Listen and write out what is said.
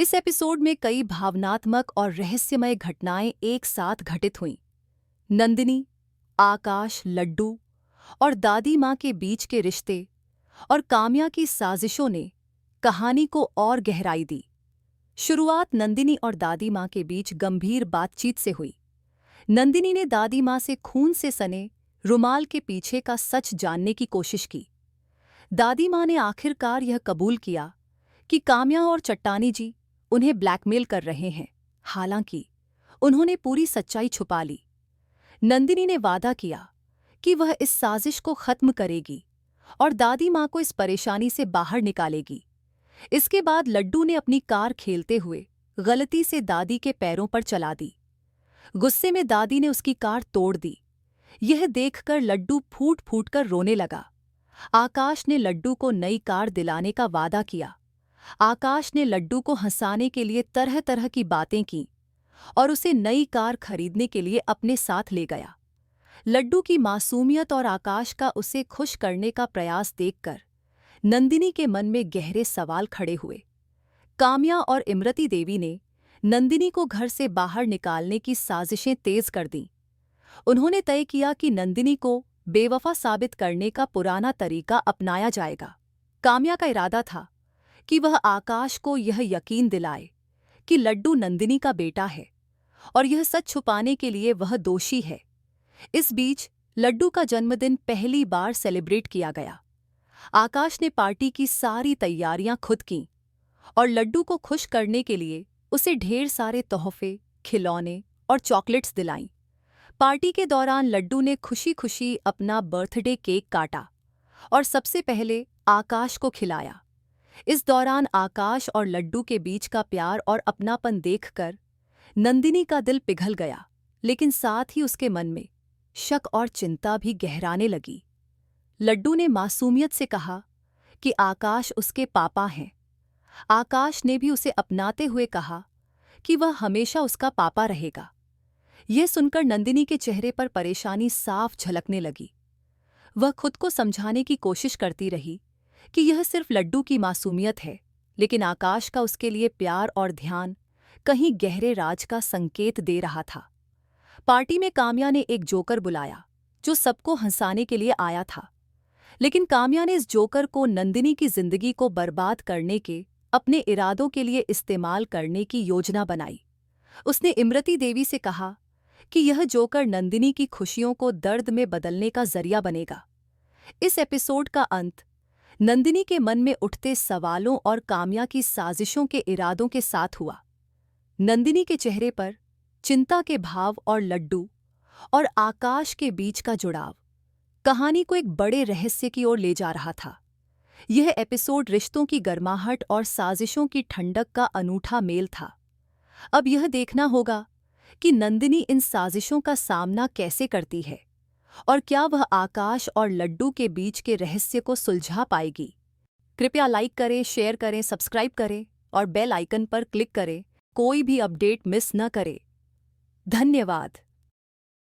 इस एपिसोड में कई भावनात्मक और रहस्यमय घटनाएं एक साथ घटित हुईं। नंदिनी, आकाश, लड्डू और दादी माँ के बीच के रिश्ते और काम्या की साजिशों ने कहानी को और गहराई दी। शुरुआत नंदिनी और दादी माँ के बीच गंभीर बातचीत से हुई। नंदिनी ने दादी माँ से खून से सने रुमाल के पीछे का सच जानने की कोशिश की। दादी माँ ने आखिरकार यह कबूल किया कि काम्या और चट्टानी जी उन्हें ब्लैकमेल कर रहे हैं। हालांकि उन्होंने पूरी सच्चाई छुपा ली। नंदिनी ने वादा किया कि वह इस साजिश को खत्म करेगी और दादी माँ को इस परेशानी से बाहर निकालेगी। इसके बाद लड्डू ने अपनी कार खेलते हुए गलती से दादी के पैरों पर चला दी। गुस्से में दादी ने उसकी कार तोड़ दी। यह देखकर लड्डू फूट फूट कर रोने लगा। आकाश ने लड्डू को नई कार दिलाने का वादा किया। आकाश ने लड्डू को हंसाने के लिए तरह तरह की बातें की और उसे नई कार खरीदने के लिए अपने साथ ले गया। लड्डू की मासूमियत और आकाश का उसे खुश करने का प्रयास देखकर नंदिनी के मन में गहरे सवाल खड़े हुए। काम्या और इमरती देवी ने नंदिनी को घर से बाहर निकालने की साजिशें तेज कर दीं। उन्होंने तय किया कि नंदिनी को बेवफा साबित करने का पुराना तरीका अपनाया जाएगा। काम्या का इरादा था कि वह आकाश को यह यकीन दिलाए कि लड्डू नंदिनी का बेटा है और यह सच छुपाने के लिए वह दोषी है। इस बीच लड्डू का जन्मदिन पहली बार सेलिब्रेट किया गया। आकाश ने पार्टी की सारी तैयारियां खुद कीं और लड्डू को खुश करने के लिए उसे ढेर सारे तोहफे, खिलौने और चॉकलेट्स दिलाईं। पार्टी के दौरान लड्डू ने खुशी खुशी अपना बर्थडे केक काटा और सबसे पहले आकाश को खिलाया। इस दौरान आकाश और लड्डू के बीच का प्यार और अपनापन देखकर नंदिनी का दिल पिघल गया, लेकिन साथ ही उसके मन में शक और चिंता भी गहराने लगी। लड्डू ने मासूमियत से कहा कि आकाश उसके पापा हैं। आकाश ने भी उसे अपनाते हुए कहा कि वह हमेशा उसका पापा रहेगा। यह सुनकर नंदिनी के चेहरे पर परेशानी साफ झलकने लगी। वह खुद को समझाने की कोशिश करती रही कि यह सिर्फ लड्डू की मासूमियत है, लेकिन आकाश का उसके लिए प्यार और ध्यान कहीं गहरे राज का संकेत दे रहा था। पार्टी में काम्या ने एक जोकर बुलाया जो सबको हंसाने के लिए आया था, लेकिन काम्या ने इस जोकर को नंदिनी की जिंदगी को बर्बाद करने के अपने इरादों के लिए इस्तेमाल करने की योजना बनाई। उसने इमरती देवी से कहा कि यह जोकर नंदिनी की खुशियों को दर्द में बदलने का जरिया बनेगा। इस एपिसोड का अंत नंदिनी के मन में उठते सवालों और काम्या की साजिशों के इरादों के साथ हुआ। नंदिनी के चेहरे पर चिंता के भाव और लड्डू और आकाश के बीच का जुड़ाव कहानी को एक बड़े रहस्य की ओर ले जा रहा था। यह एपिसोड रिश्तों की गर्माहट और साजिशों की ठंडक का अनूठा मेल था। अब यह देखना होगा कि नंदिनी इन साजिशों का सामना कैसे करती है और क्या वह आकाश और लड्डू के बीच के रहस्य को सुलझा पाएगी। कृपया लाइक करें, शेयर करें, सब्सक्राइब करें और बेल आइकन पर क्लिक करें, कोई भी अपडेट मिस न करें। धन्यवाद।